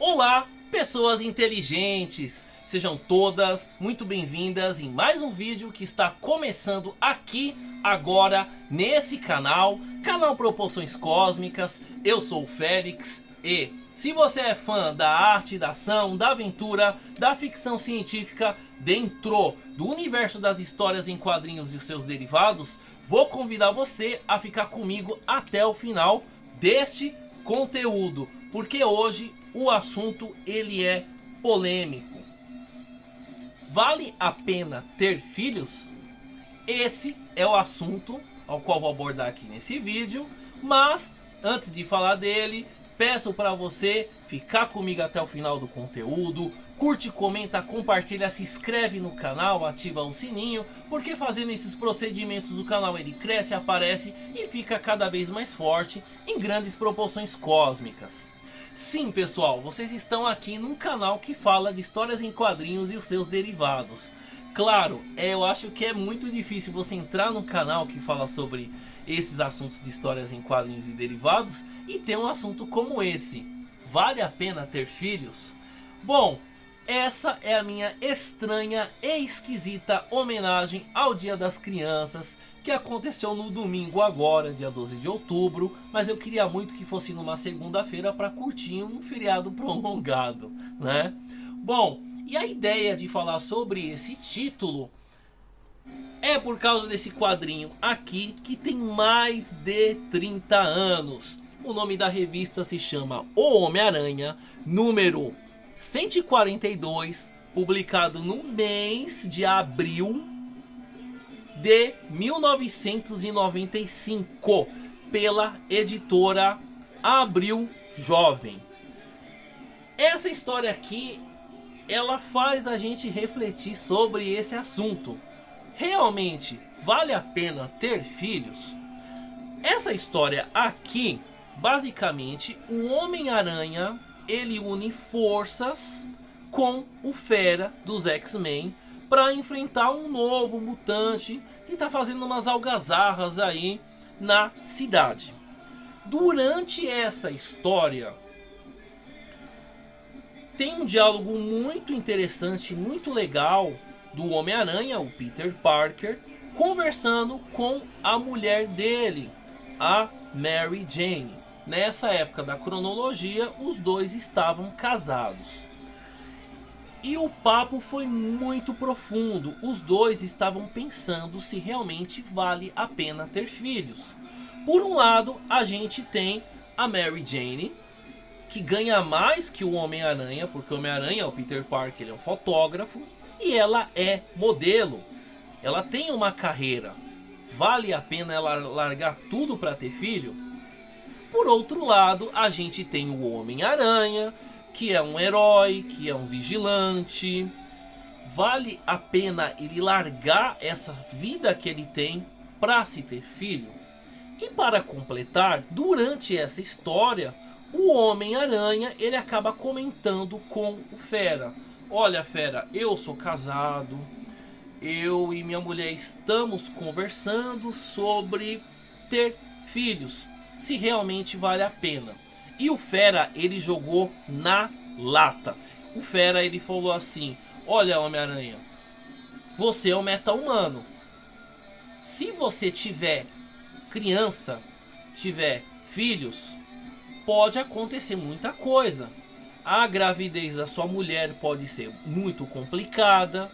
Olá, pessoas inteligentes! Sejam todas muito bem-vindas em mais um vídeo que está começando aqui, agora, nesse canal Proporções Cósmicas. Eu sou o Félix e se você é fã da arte, da ação, da aventura, da ficção científica dentro do universo das histórias em quadrinhos e seus derivados, vou convidar você a ficar comigo até o final deste conteúdo, porque hoje o assunto ele é polêmico. Vale a pena ter filhos? Esse é o assunto ao qual vou abordar aqui nesse vídeo, mas antes de falar dele, peço para você ficar comigo até o final do conteúdo, curte, comenta, compartilha, se inscreve no canal, ativa o sininho, porque fazendo esses procedimentos o canal ele cresce, aparece e fica cada vez mais forte em grandes proporções cósmicas. Sim, pessoal, vocês estão aqui num canal que fala de histórias em quadrinhos e os seus derivados. Claro, eu acho que é muito difícil você entrar num canal que fala sobre esses assuntos de histórias em quadrinhos e derivados e ter um assunto como esse. Vale a pena ter filhos? Bom, essa é a minha estranha e esquisita homenagem ao Dia das Crianças, que aconteceu no domingo agora, dia 12 de outubro, mas eu queria muito que fosse numa segunda-feira para curtir um feriado prolongado, né? Bom, e a ideia de falar sobre esse título é por causa desse quadrinho aqui que tem mais de 30 anos. O nome da revista se chama O Homem-Aranha, número 142, publicado no mês de abril de 1995 pela editora Abril Jovem. Essa história aqui, ela faz a gente refletir sobre esse assunto. Realmente vale a pena ter filhos? Essa história aqui, basicamente, o Homem-Aranha, ele une forças com o Fera dos X-Men para enfrentar um novo mutante que está fazendo umas algazarras aí na cidade. Durante essa história tem um diálogo muito interessante, muito legal do Homem-Aranha, o Peter Parker, conversando com a mulher dele, a Mary Jane. Nessa época da cronologia, os dois estavam casados. E o papo foi muito profundo. Os dois estavam pensando se realmente vale a pena ter filhos. Por um lado, a gente tem a Mary Jane, que ganha mais que o Homem-Aranha, porque o Homem-Aranha, o Peter Parker, ele é um fotógrafo e ela é modelo. Ela tem uma carreira. Vale a pena ela largar tudo para ter filho? Por outro lado, a gente tem o Homem-Aranha, que é um herói, que é um vigilante. Vale a pena ele largar essa vida que ele tem para se ter filho? E para completar, durante essa história, o Homem-Aranha ele acaba comentando com o Fera: olha, Fera, eu sou casado, eu e minha mulher estamos conversando sobre ter filhos, se realmente vale a pena. E o Fera, ele jogou na lata. O Fera, ele falou assim: olha, Homem-Aranha, você é um meta-humano. Se você tiver criança, tiver filhos, pode acontecer muita coisa. A gravidez da sua mulher pode ser muito complicada,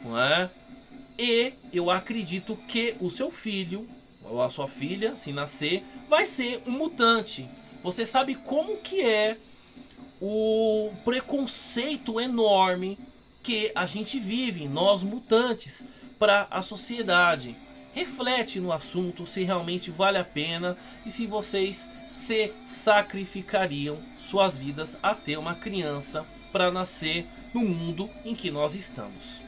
não é? E eu acredito que o seu filho, ou a sua filha, se nascer, vai ser um mutante. Você sabe como que é o preconceito enorme que a gente vive, nós mutantes, para a sociedade. Reflete no assunto se realmente vale a pena e se vocês se sacrificariam suas vidas a ter uma criança para nascer no mundo em que nós estamos.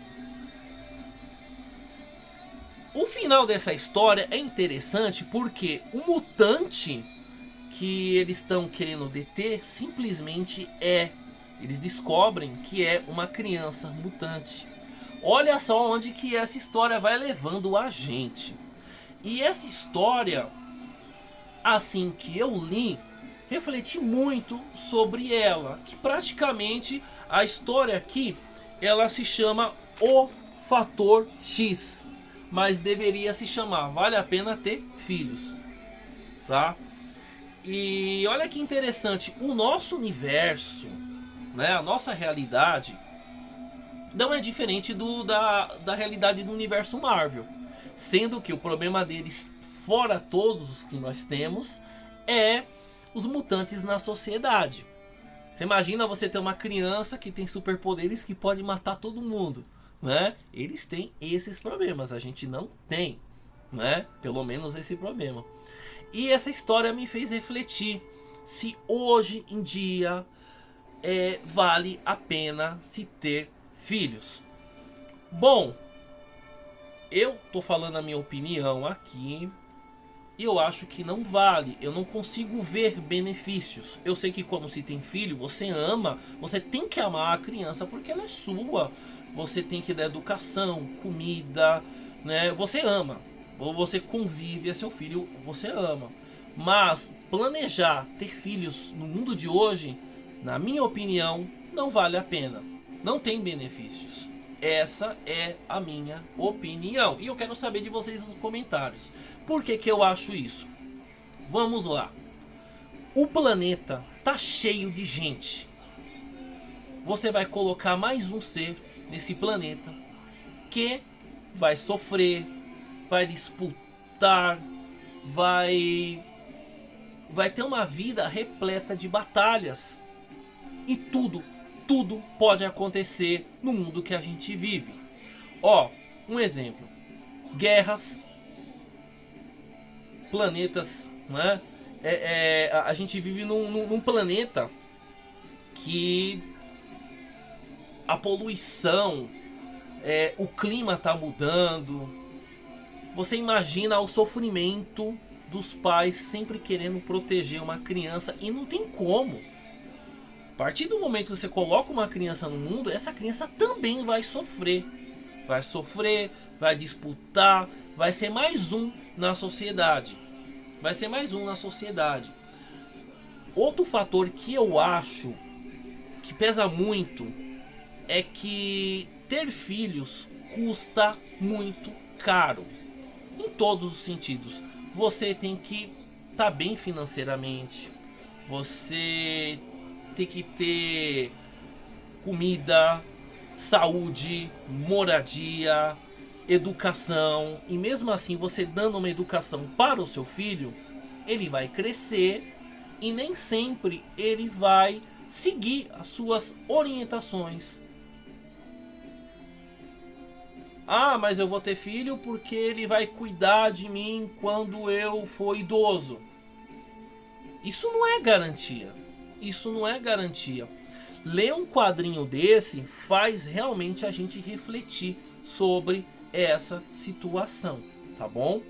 O final dessa história é interessante porque o mutante que eles estão querendo deter simplesmente eles descobrem que é uma criança mutante. Olha só onde que essa história vai levando a gente. E essa história, assim que eu li, refleti muito sobre ela, que praticamente a história aqui ela se chama O Fator X, mas deveria se chamar Vale a Pena Ter Filhos, tá? E olha que interessante, o nosso universo, né, a nossa realidade não é diferente da realidade do universo Marvel, sendo que o problema deles, fora todos os que nós temos, é os mutantes na sociedade. Você imagina você ter uma criança que tem superpoderes que pode matar todo mundo, né? Eles têm esses problemas, a gente não tem, né? Pelo menos esse problema. E essa história me fez refletir se hoje em dia vale a pena se ter filhos. Bom, eu tô falando a minha opinião aqui. E eu acho que não vale. Eu não consigo ver benefícios. Eu sei que quando se tem filho, você ama. Você tem que amar a criança porque ela é sua. Você tem que dar educação, comida, né? Você ama. Ou você convive a seu filho, você ama. Mas planejar ter filhos no mundo de hoje, na minha opinião, não vale a pena. Não tem benefícios. Essa é a minha opinião. E eu quero saber de vocês nos comentários. Por que que eu acho isso? Vamos lá. O planeta tá cheio de gente. Você vai colocar mais um ser nesse planeta que vai sofrer, vai disputar, vai ter uma vida repleta de batalhas. E tudo pode acontecer no mundo que a gente vive. Ó, um exemplo: guerras, planetas, né? A gente vive num planeta que a poluição, o clima tá mudando. Você imagina o sofrimento dos pais sempre querendo proteger uma criança e não tem como. A partir do momento que você coloca uma criança no mundo, essa criança também vai sofrer. Vai sofrer, vai disputar, vai ser mais um na sociedade. Vai ser mais um na sociedade. Outro fator que eu acho que pesa muito é que ter filhos custa muito caro. Em todos os sentidos. Você tem que estar bem financeiramente. Você tem que ter comida, saúde, moradia, educação. E mesmo assim, você dando uma educação para o seu filho, ele vai crescer e nem sempre ele vai seguir as suas orientações. Ah, mas eu vou ter filho porque ele vai cuidar de mim quando eu for idoso. Isso não é garantia. Isso não é garantia. Ler um quadrinho desse faz realmente a gente refletir sobre essa situação, tá bom?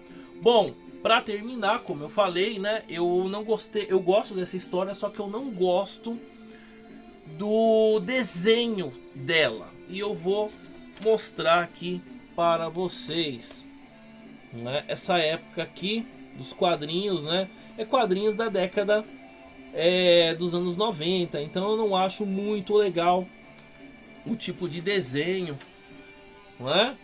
Bom, para terminar, como eu falei, né, eu não gostei, eu gosto dessa história, só que eu não gosto do desenho dela. E eu vou mostrar aqui para vocês, né, essa época aqui dos quadrinhos, né? É quadrinhos da década dos anos 90, então eu não acho muito legal o tipo de desenho, não é?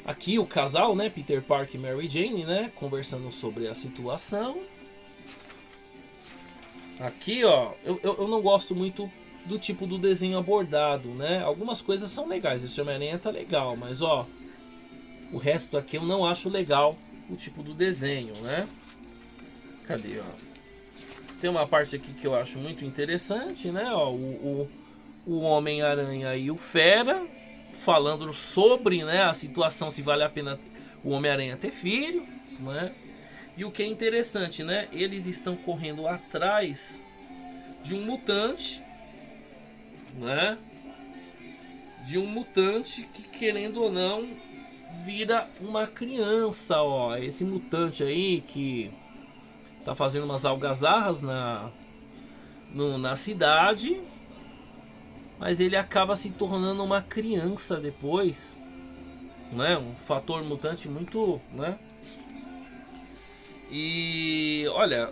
Aqui o casal, né, Peter Parker e Mary Jane, né, conversando sobre a situação. Aqui, ó, eu não gosto muito do tipo do desenho abordado, né? Algumas coisas são legais, esse Homem-Aranha tá legal, mas ó, o resto aqui eu não acho legal o tipo do desenho, né? Cadê, ó? Tem uma parte aqui que eu acho muito interessante, né? Ó, o Homem-Aranha e o Fera falando sobre, né, a situação, se vale a pena o Homem-Aranha ter filho, né? E o que é interessante, né? Eles estão correndo atrás de um mutante, né? De um mutante que, querendo ou não, vira uma criança, ó. Esse mutante aí que tá fazendo umas algazarras na cidade, mas ele acaba se tornando uma criança depois, né? Um fator mutante muito, né? E olha,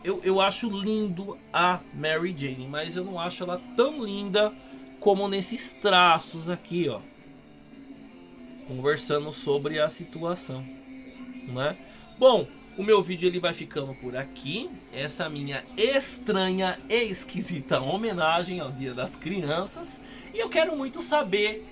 eu acho lindo a Mary Jane, mas eu não acho ela tão linda como nesses traços aqui, ó. Conversando sobre a situação, né? Bom, o meu vídeo ele vai ficando por aqui. Essa minha estranha e esquisita homenagem ao Dia das Crianças. E eu quero muito saber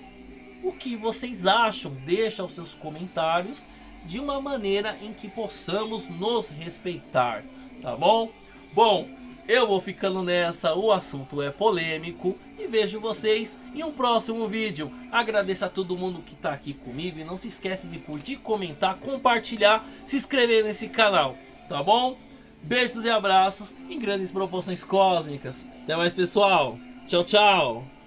o que vocês acham. Deixa os seus comentários de uma maneira em que possamos nos respeitar, tá bom? Bom, eu vou ficando nessa, o assunto é polêmico e vejo vocês em um próximo vídeo. Agradeço a todo mundo que está aqui comigo e não se esquece de curtir, comentar, compartilhar, se inscrever nesse canal, tá bom? Beijos e abraços em grandes proporções cósmicas. Até mais, pessoal. Tchau, tchau.